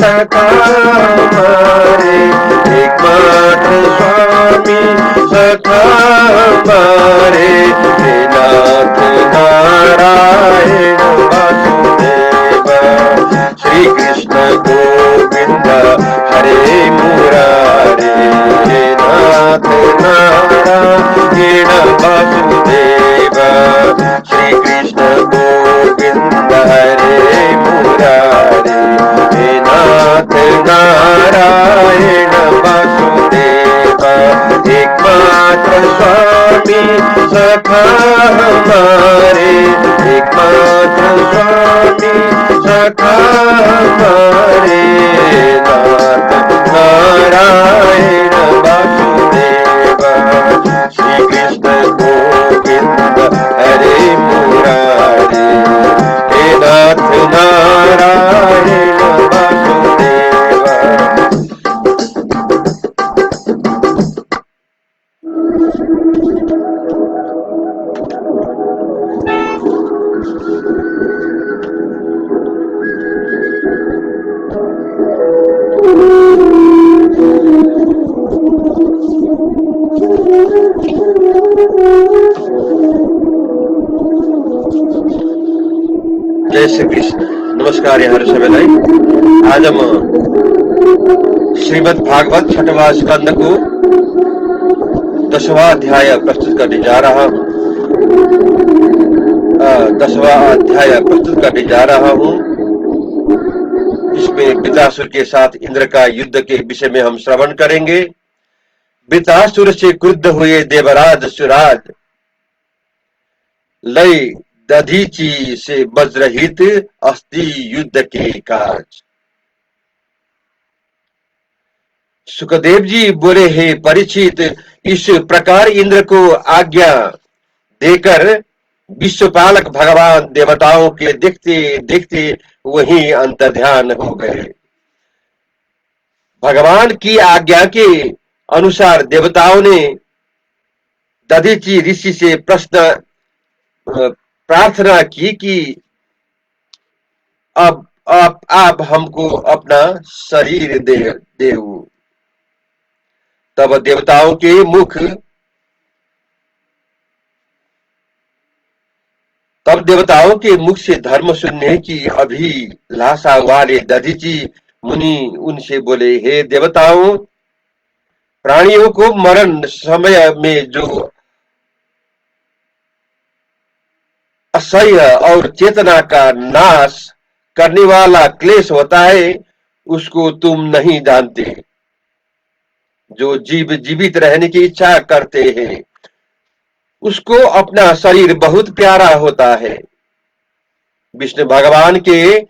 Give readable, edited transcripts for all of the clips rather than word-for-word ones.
सखा हमारे, एकमात्र स्वामी सखा हमारे, हे नाथ नारायण वासुदेव, श्री कृष्ण गोविंद हरे मुरारे, हे नाथ नारायण वासुदेव, श्री कृष्ण गोविंद हरे मुरारे, हे नाथ नारायण वासुदेव, एकमात्र स्वामी सखा हमारे, एकमात्र स्वामी सखा हमारे, नाथ नारायण वासुदेव, श्री कृष्ण गोविंद हरे मुरारे, हे नाथ नारायण वासुदेव। जय श्री कृष्ण। नमस्कार यहाँ ऋषभलाई। आज हम श्रीमद् भागवत छठवां स्कंद को 10वां अध्याय प्रस्तुत करने जा रहा हूँ। 10वां अध्याय प्रस्तुत करने जा रहा हूँ। इसमें वृत्रासुर के साथ इंद्र का युद्ध के विषय में हम श्रवण करेंगे। वृत्रासुर से क्रुद्ध हुए देवराज सुराज, लय दधीचि से वज्रहित अस्ति युद्ध के काज। सुखदेव जी बोले, हे परीक्षित, इस प्रकार इंद्र को आज्ञा देकर विश्वपालक भगवान देवताओं के देखते देखते वहीं अंतर्ध्यान हो गए। भगवान की आज्ञा के अनुसार देवताओं ने दधीचि ऋषि से प्रार्थना की कि अब आप हमको अपना शरीर देऊ। तब देवताओं के मुख से धर्म सुनने की अभिलाषा वाले दधीचि मुनि उनसे बोले, हे देवताओं, प्राणियों को मरण समय में जो असह्य और चेतना का नाश करने वाला क्लेश होता है, उसको तुम नहीं जानते। जो जीव जीवित रहने की इच्छा करते हैं, उसको अपना शरीर बहुत प्यारा होता है। विष्णु भगवान के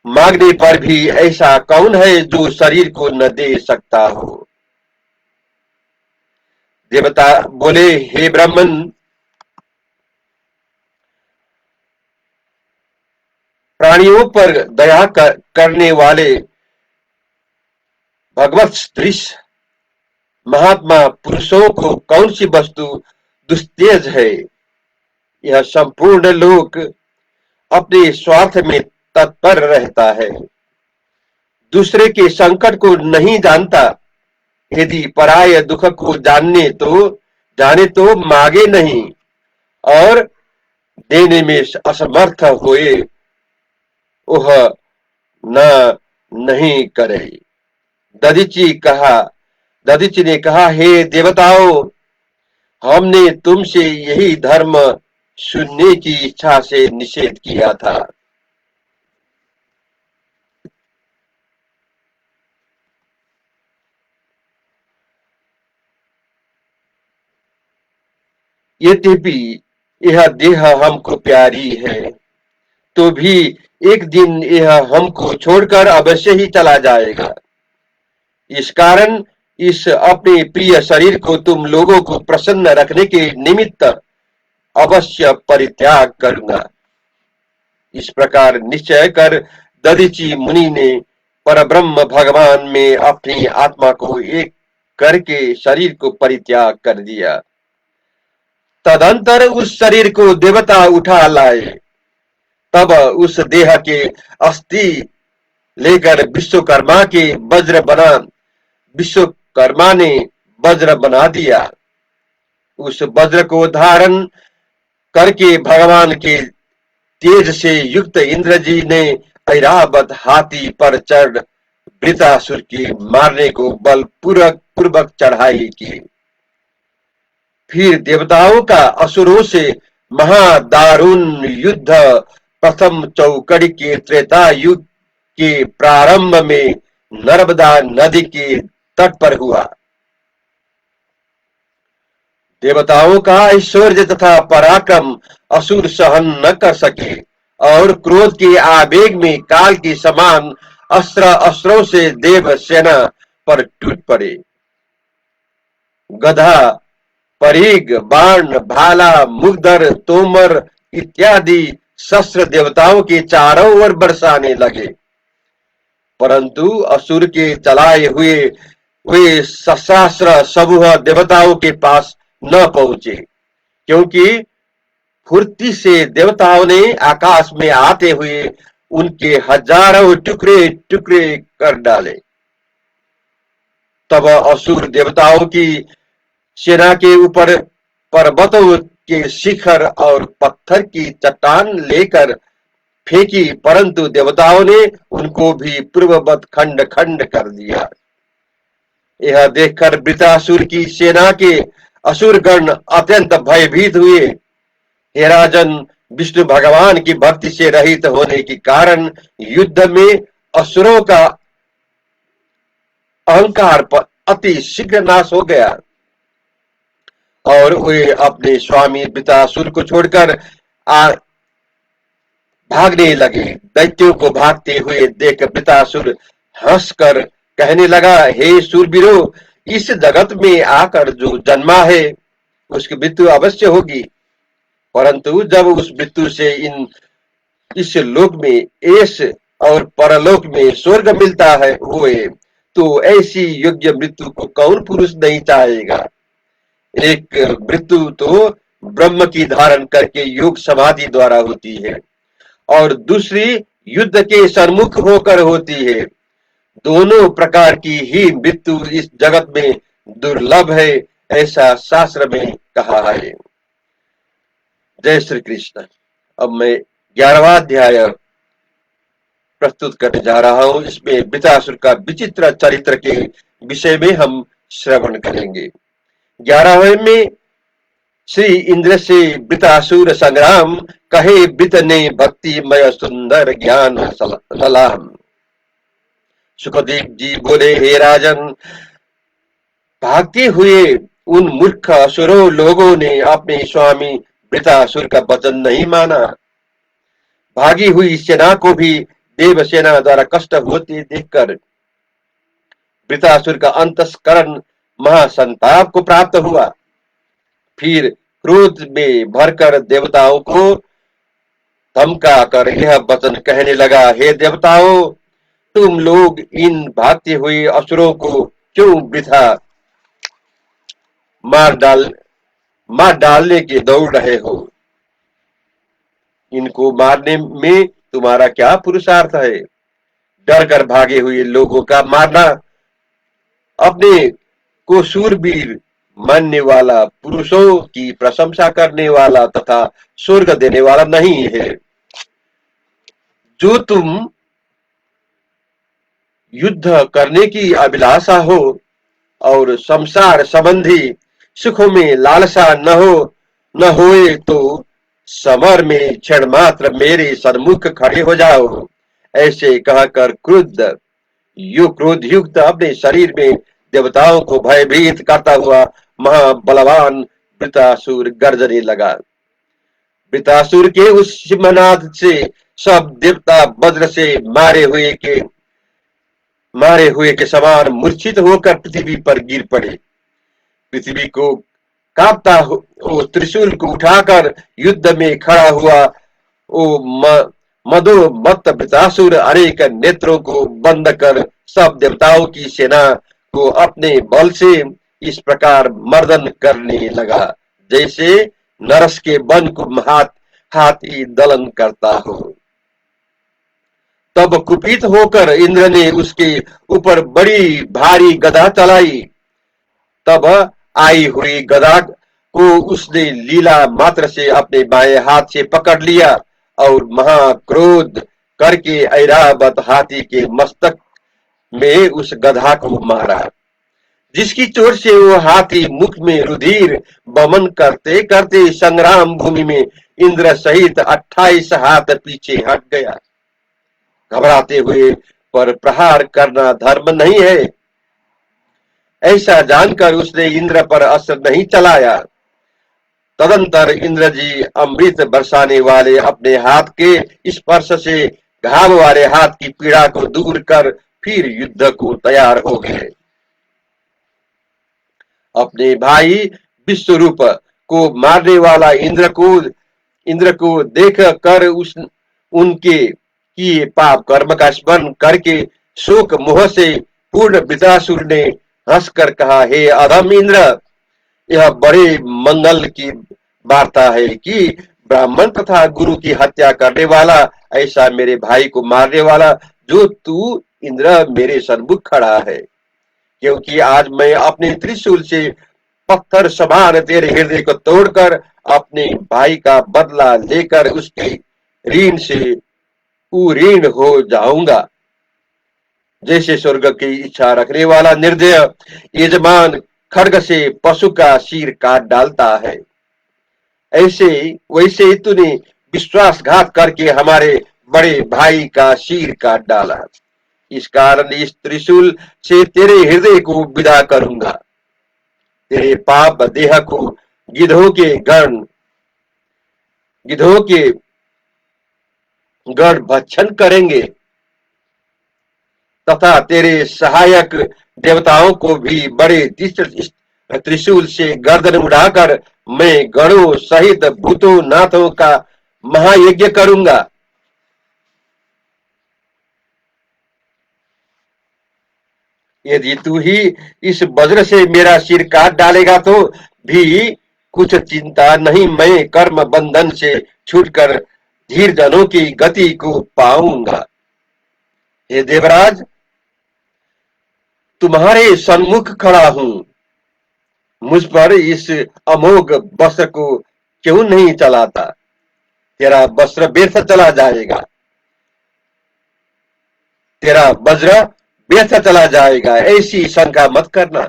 मांगने पर भी ऐसा कौन है जो शरीर को न दे सकता हो। देवता बोले, हे ब्राह्मण, प्राणियों पर दया करने वाले भगवत दृश्य महात्मा पुरुषों को कौन सी वस्तु दुस्तेज है। यह संपूर्ण लोक अपने स्वार्थ में तत्पर रहता है, दूसरे के संकट को नहीं जानता। यदि पराय दुख को जाने तो मांगे नहीं, और देने में असमर्थ हुए वह नहीं करे। दधीचि ने कहा, हे देवताओं, हमने तुमसे यही धर्म सुनने की इच्छा से निषेध किया था। यद्यपि यह देह हमको प्यारी है, तो भी एक दिन यह हमको छोड़कर अवश्य ही चला जाएगा। इस कारण इस अपने प्रिय शरीर को तुम लोगों को प्रसन्न रखने के निमित्त अवश्य परित्याग करूंगा। इस प्रकार निश्चय कर दधीचि मुनि ने परब्रह्म भगवान में अपनी आत्मा को एक करके शरीर को परित्याग कर दिया। तदंतर उस शरीर को देवता उठा लाए। तब उस देह के अस्थि लेकर विश्वकर्मा ने वज्र बना दिया। उस वज्र को धारण करके भगवान के तेज से युक्त इंद्र जी ने ऐरावत हाथी पर चढ़ वृत्रासुर की मारने को बलपूर्वक चढ़ाई की। फिर देवताओं का असुरों से महादारुण युद्ध प्रथम चौकड़ी के त्रेता युग के प्रारंभ में नर्मदा नदी के तट पर हुआ। देवताओं का ऐश्वर्य तथा पराक्रम असुर सहन न कर सके और क्रोध के आवेग में काल के समान अस्त्रों से देव सेना पर टूट पड़े। गधा, परीग, बाण, भाला, मुगदर, तोमर इत्यादि शस्त्र देवताओं के चारों ओर बरसाने लगे, परंतु असुर के चलाए हुए वे सशस्त्र समूह देवताओं के पास न पहुंचे, क्योंकि फुर्ती से देवताओं ने आकाश में आते हुए उनके हजारों टुकड़े टुकड़े कर डाले। तब असुर देवताओं की सेना के ऊपर पर्वतों के शिखर और पत्थर की चट्टान लेकर फेंकी, परंतु देवताओं ने उनको भी पूर्ववत खंड खंड कर दिया। यह देखकर वृत्रासुर की सेना के असुरगण अत्यंत भयभीत हुए। हे राजन, विष्णु भगवान की भक्ति से रहित होने के कारण युद्ध में असुरों का अहंकार पर अति शीघ्र नाश हो गया और वे अपने स्वामी वृत्रासुर को छोड़कर भागने लगे। दैत्यों को भागते हुए देख वृत्रासुर हंसकर कहने लगा, हे शूरवीरों, इस जगत में आकर जो जन्मा है उसकी मृत्यु अवश्य होगी, परंतु जब उस मृत्यु से इस लोक में ऐश और परलोक में स्वर्ग मिलता है हुए, तो ऐसी योग्य मृत्यु को कौन पुरुष नहीं चाहेगा। एक मृत्यु तो ब्रह्म की धारण करके योग समाधि द्वारा होती है और दूसरी युद्ध के सन्मुख होकर होती है। दोनों प्रकार की ही मृत्यु इस जगत में दुर्लभ है, ऐसा शास्त्र में कहा है। जय श्री कृष्ण। अब मैं 11वां अध्याय प्रस्तुत करने जा रहा हूं। इसमें वृत्रासुर का विचित्र चरित्र के विषय में हम श्रवण करेंगे। 11वें में श्री इंद्र से वृत्रासुर संग्राम, कहे वृत ने भक्तिमय सुंदर ज्ञान सलाम। सुखदेव जी बोले, हे राजन, भागते हुए उन मूर्ख असुरों लोगों ने अपने स्वामी वृत्रासुर का वचन नहीं माना। भागी हुई सेना को भी देव सेना द्वारा कष्ट होते देखकर वृत्रासुर का अंतस्करण महासंताप को प्राप्त हुआ। फिर क्रोध में भरकर देवताओं को धमका कर यह वचन कहने लगा, हे देवताओं, तुम लोग इन भागते हुए असुरों को क्यों वृथा मार डालने के दौड़ रहे हो? इनको मारने में तुम्हारा क्या पुरुषार्थ है? डर कर भागे हुए लोगों का मारना अपने को शूरवीर मानने वाला, पुरुषों की प्रशंसा करने वाला तथा स्वर्ग देने वाला नहीं है। जो तुम युद्ध करने की अभिलाषा हो और संसार संबंधी सुखों में लालसा न होए तो समर में क्षण मात्र मेरे सन्मुख खड़े हो जाओ। ऐसे कहकर क्रोध युक्त अपने शरीर में देवताओं को भयभीत करता हुआ महाबलवान वृत्रासुर गर्जने लगा। वृत्रासुर के उस सिंहनाद से सब देवता वज्र से मारे हुए के समान मूर्छित होकर पृथ्वी पर गिर पड़े। पृथ्वी को कांपता वो त्रिशूल को उठाकर युद्ध में खड़ा हुआ वो मदोमत्त वृत्रासुर अनेक नेत्रों को बंद कर सब देवताओं की सेना को अपने बल से इस प्रकार मर्दन करने लगा, जैसे नरस के वन को हाथी दलन करता हो। तब कुपित होकर इंद्र ने उसके ऊपर बड़ी भारी गदा चलाई। तब आई हुई गदा को उसने लीला मात्र से अपने बाएं हाथ से पकड़ लिया और महाक्रोध करके ऐरावत हाथी के मस्तक में उस गधा को मारा, जिसकी चोट से वो हाथी मुख में रुधिर बमन करते करते संग्राम भूमि में इंद्र सहित 28 हाथ पीछे हट गया। घबराते हुए पर प्रहार करना धर्म नहीं है, ऐसा जानकर उसने इंद्र पर अस्त्र नहीं चलाया। तदंतर इंद्र जी अमृत बरसाने वाले अपने हाथ के स्पर्श से घाव वाले हाथ की पीड़ा को दूर कर फिर युद्ध को तैयार हो गए। अपने भाई विश्वरूप को मारने वाला इंद्र को देख कर उनके किए पाप कर्म का स्मरण करके शोक मोह से पूर्ण वृत्रासुर ने हंसकर कहा, हे अधम इंद्र, यह बड़े मंगल की वार्ता है कि ब्राह्मण तथा गुरु की हत्या करने वाला ऐसा मेरे भाई को मारने वाला जो तू इंद्र मेरे सन्मुख खड़ा है, क्योंकि आज मैं अपने त्रिशूल से पत्थर समान तेरे हृदय को तोड़कर अपने भाई का बदला लेकर उसके ऋण से उऋण हो जाऊंगा। जैसे स्वर्ग की इच्छा रखने वाला निर्दय यजमान खड्ग से पशु का सिर काट डालता है, ऐसे वैसे ही तूने विश्वासघात करके हमारे बड़े भाई का सिर काट डाला। इस कारण इस त्रिशूल से तेरे हृदय को विदा करूंगा। तेरे पाप देह को गिद्धों के गण भक्षण करेंगे तथा तेरे सहायक देवताओं को भी बड़े त्रिशूल से गर्दन उड़ाकर मैं गणों सहित भूतों नाथों का महायज्ञ करूंगा। यदि तू ही इस वज्र से मेरा सिर काट डालेगा तो भी कुछ चिंता नहीं, मैं कर्म बंधन से छूटकर धीर जनों की गति को पाऊंगा। हे देवराज, तुम्हारे सन्मुख खड़ा हूं, मुझ पर इस अमोघ वस्त्र को क्यों नहीं चलाता? तेरा वस्त्र व्यर्थ चला जाएगा, तेरा वज्र व्यर्थ चला जाएगा, ऐसी शंका मत करना,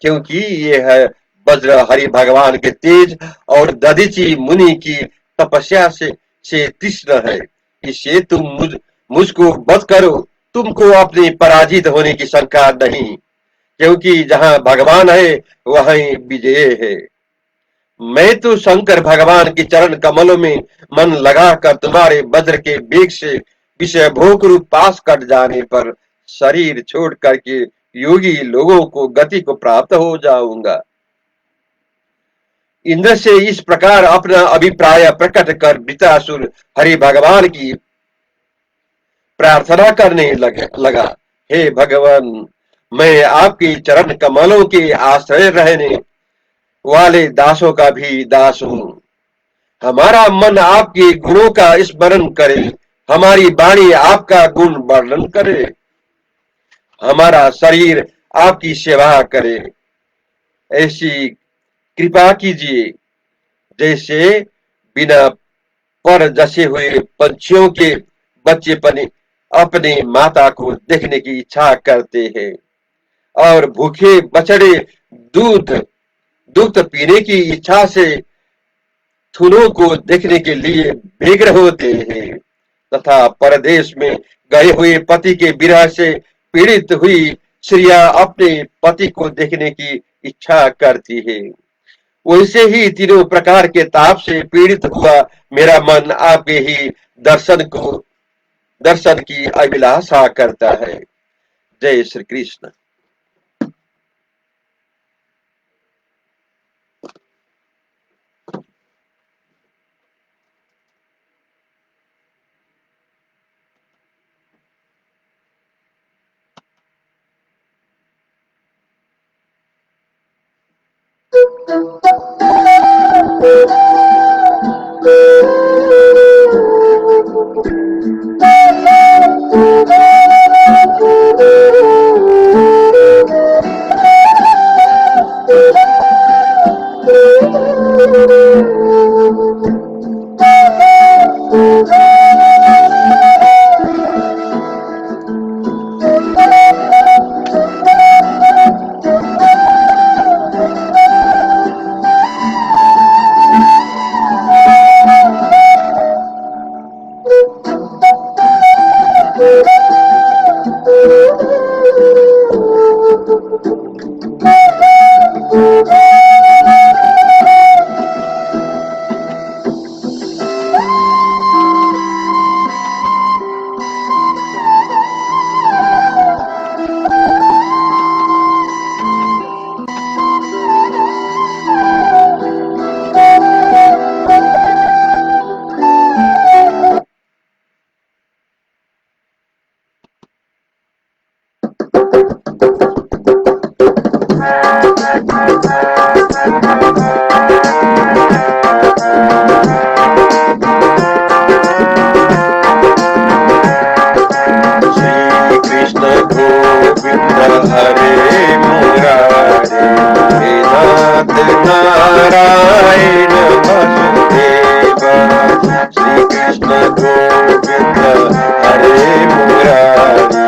क्योंकि ये है वज्र हरि भगवान के तेज और दधीचि मुनि की तपस्या से तीक्ष्ण है। इससे तुम मुझको वध करो, तुमको अपने पराजित होने की शंका नहीं, क्योंकि जहां भगवान है वहीं विजय है। मैं तो शंकर भगवान के चरण कमलों में मन लगाकर तुम्हारे वज्र के वेग से विषय भोग रूप पास कट जाने पर शरीर छोड़ करके योगी लोगों को गति को प्राप्त हो जाऊंगा। इंद्र से इस प्रकार अपना अभिप्राय प्रकट कर वृत्रासुर हरि भगवान की प्रार्थना करने लगा, हे भगवान, मैं आपके चरण कमलों के आश्रय रहने वाले दासों का भी दास हूं। हमारा मन आपके गुणों का स्मरण करे, हमारी वाणी आपका गुण वर्णन करे, हमारा शरीर आपकी सेवा करे। ऐसी कृपा कीजिए जैसे बिना पर जसे हुए पंछियों के बच्चे अपने माता को देखने की इच्छा करते हैं और भूखे बछड़े दूध दुग्ध पीने की इच्छा से थुनों को देखने के लिए व्यग्र होते हैं, तथा परदेश में गए हुए पति के विरह से पीड़ित हुई स्त्रियां अपने पति को देखने की इच्छा करती है। वैसे ही तीनों प्रकार के ताप से पीड़ित हुआ मेरा मन आपके ही दर्शन की अभिलाषा करता है। जय श्री कृष्ण। हरे मुरारे, हे नाथ नारायण वासुदेव, श्री कृष्ण गोविंद हरे मुरारे,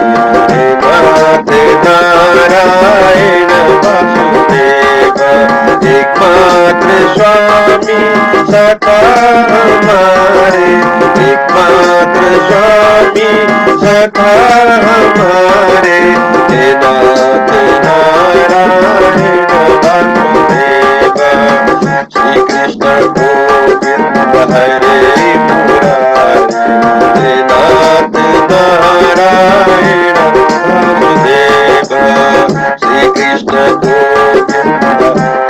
हे नाथ नारायण वासुदेव, एकमात्र स्वामी सखा हमारे, एकमात्र स्वामी सखा हमारे, हे नाथ नारायण वासुदेव, श्री कृष्ण गोविंद हरे मुरारे, हे नाथ नारायण वासुदेव, श्री कृष्ण गोविंद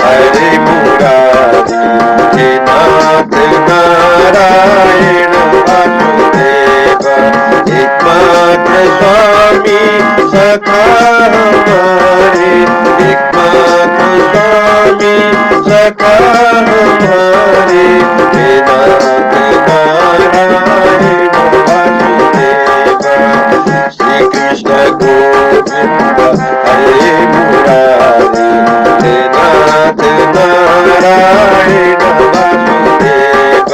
हरे मुरारे, हे नाथ नारायण वासुदेव, एकमात्र स्वामी सखा हमारे, एकमात्र स्वामी सखा हमारे, हे नाथ नारायण वासुदेव, श्री कृष्ण गोविंद हरे मुरारे, हे नाथ नारायण वासुदेव,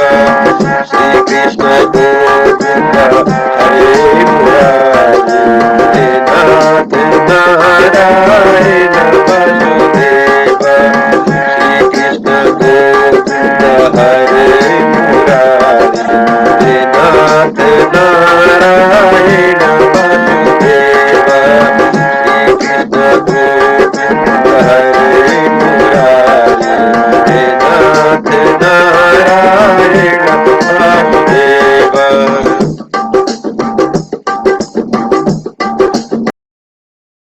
श्री कृष्ण गोविंद हरे मुरारे, हे नाथ नारायण